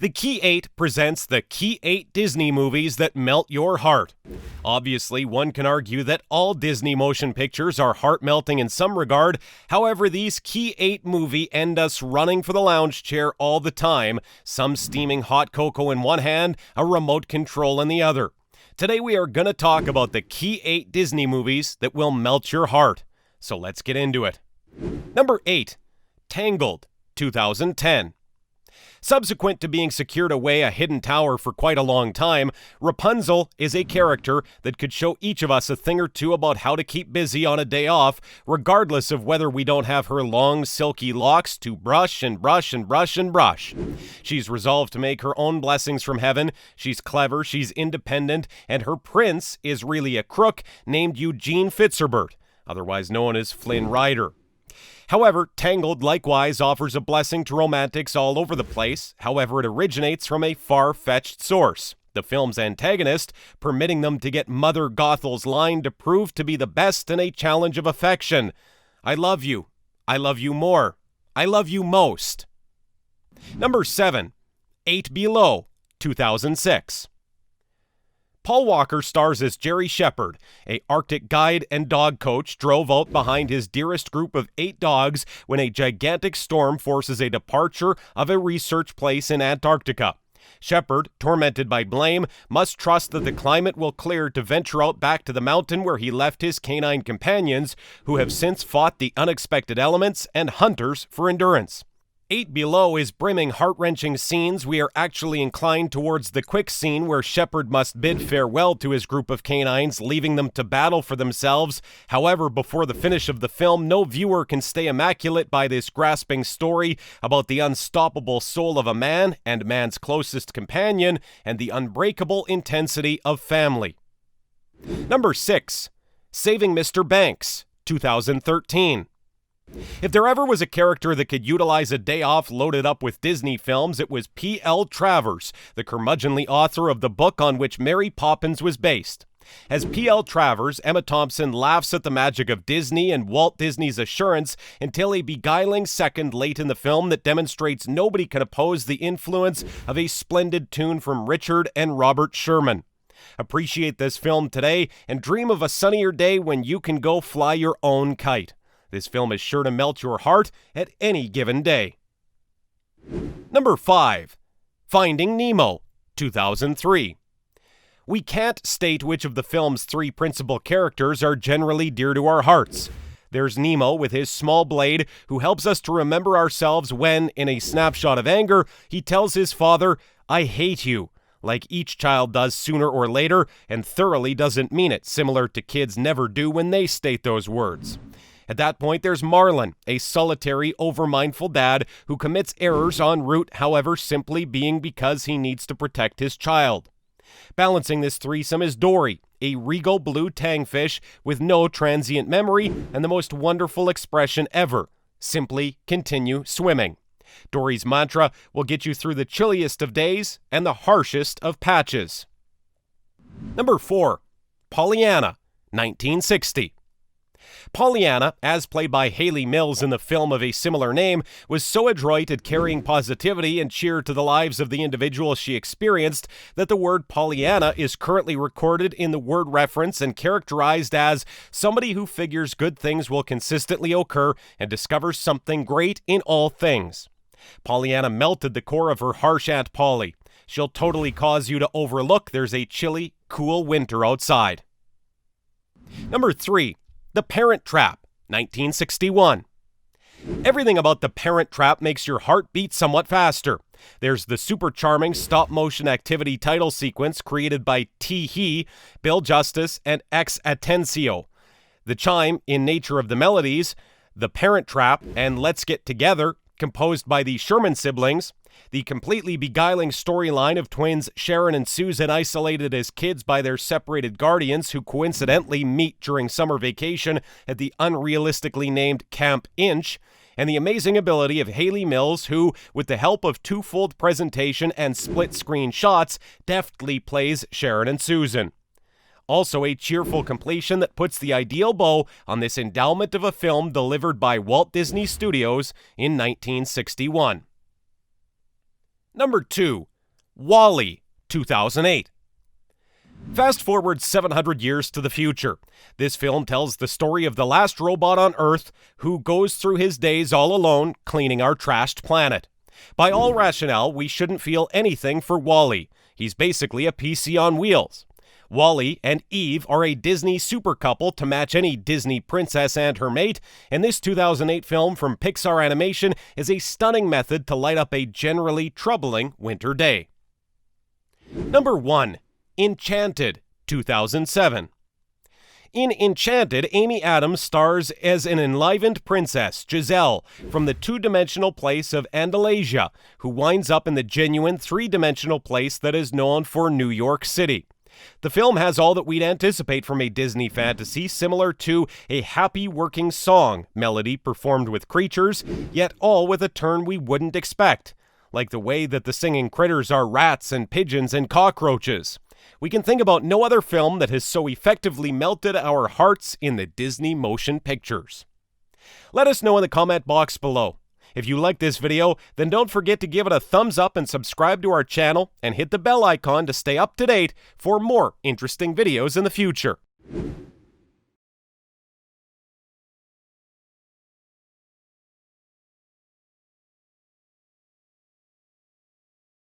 TheKeyEight presents the Key 8 Disney movies that melt your heart. Obviously, one can argue that all Disney motion pictures are heart-melting in some regard. However, these Key 8 movies end us running for the lounge chair all the time, some steaming hot cocoa in one hand, a remote control in the other. Today we are going to talk about the Key 8 Disney movies that will melt your heart. So let's get into it. Number 8. Tangled, 2010. Subsequent to being secured away a hidden tower for quite a long time, Rapunzel is a character that could show each of us a thing or two about how to keep busy on a day off, regardless of whether we don't have her long, silky locks to brush and brush and brush and brush. She's resolved to make her own blessings from heaven, she's clever, she's independent, and her prince is really a crook named Eugene Fitzherbert, otherwise known as Flynn Rider. However, Tangled likewise offers a blessing to romantics all over the place. However, it originates from a far-fetched source, the film's antagonist, permitting them to get Mother Gothel's line to prove to be the best in a challenge of affection. I love you. I love you more. I love you most. Number 7. 8 Below, 2006. Paul Walker stars as Jerry Shepherd, a Arctic guide and dog coach drove out behind his dearest group of 8 dogs when a gigantic storm forces a departure of a research place in Antarctica. Shepherd, tormented by blame, must trust that the climate will clear to venture out back to the mountain where he left his canine companions, who have since fought the unexpected elements and hunters for endurance. 8 Below is brimming heart-wrenching scenes. We are actually inclined towards the quick scene where Shepherd must bid farewell to his group of canines, leaving them to battle for themselves. However, before the finish of the film, no viewer can stay immaculate by this grasping story about the unstoppable soul of a man and man's closest companion and the unbreakable intensity of family. Number 6. Saving Mr. Banks, 2013. If there ever was a character that could utilize a day off loaded up with Disney films, it was P.L. Travers, the curmudgeonly author of the book on which Mary Poppins was based. As P.L. Travers, Emma Thompson laughs at the magic of Disney and Walt Disney's assurance until a beguiling second late in the film that demonstrates nobody can oppose the influence of a splendid tune from Richard and Robert Sherman. Appreciate this film today and dream of a sunnier day when you can go fly your own kite. This film is sure to melt your heart at any given day. Number 5. Finding Nemo, 2003. We can't state which of the film's 3 principal characters are generally dear to our hearts. There's Nemo with his small blade, who helps us to remember ourselves when, in a snapshot of anger, he tells his father, "I hate you," like each child does sooner or later, and thoroughly doesn't mean it, similar to kids never do when they state those words. At that point, there's Marlin, a solitary, over-mindful dad who commits errors en route, however, simply being because he needs to protect his child. Balancing this threesome is Dory, a regal blue tangfish with no transient memory and the most wonderful expression ever: simply continue swimming. Dory's mantra will get you through the chilliest of days and the harshest of patches. Number 4. Pollyanna, 1960. Pollyanna, as played by Hayley Mills in the film of a similar name, was so adroit at carrying positivity and cheer to the lives of the individuals she experienced that the word Pollyanna is currently recorded in the word reference and characterized as somebody who figures good things will consistently occur and discovers something great in all things. Pollyanna melted the core of her harsh Aunt Polly. She'll totally cause you to overlook there's a chilly, cool winter outside. Number 3. The Parent Trap, 1961. Everything about The Parent Trap makes your heart beat somewhat faster. There's the super charming stop-motion activity title sequence created by Tee-Hee, Bill Justice, and Ex Atencio. The chime in Nature of the Melodies, The Parent Trap, and Let's Get Together, composed by the Sherman siblings. The completely beguiling storyline of twins Sharon and Susan isolated as kids by their separated guardians who coincidentally meet during summer vacation at the unrealistically named Camp Inch, and the amazing ability of Hayley Mills who, with the help of twofold presentation and split-screen shots, deftly plays Sharon and Susan. Also a cheerful completion that puts the ideal bow on this endowment of a film delivered by Walt Disney Studios in 1961. Number 2. WALL-E, 2008. Fast forward 700 years to the future. This film tells the story of the last robot on Earth who goes through his days all alone cleaning our trashed planet. By all rationale, we shouldn't feel anything for WALL-E. He's basically a PC on wheels. WALL-E and Eve are a Disney super couple to match any Disney princess and her mate, and this 2008 film from Pixar Animation is a stunning method to light up a generally troubling winter day. Number 1. Enchanted, 2007. In Enchanted, Amy Adams stars as an enlivened princess, Giselle, from the two-dimensional place of Andalasia, who winds up in the genuine three-dimensional place that is known for New York City. The film has all that we'd anticipate from a Disney fantasy, similar to a happy working song melody performed with creatures, yet all with a turn we wouldn't expect, like the way that the singing critters are rats and pigeons and cockroaches. We can think about no other film that has so effectively melted our hearts in the Disney motion pictures. Let us know in the comment box below. If you like this video, then don't forget to give it a thumbs up and subscribe to our channel and hit the bell icon to stay up to date for more interesting videos in the future.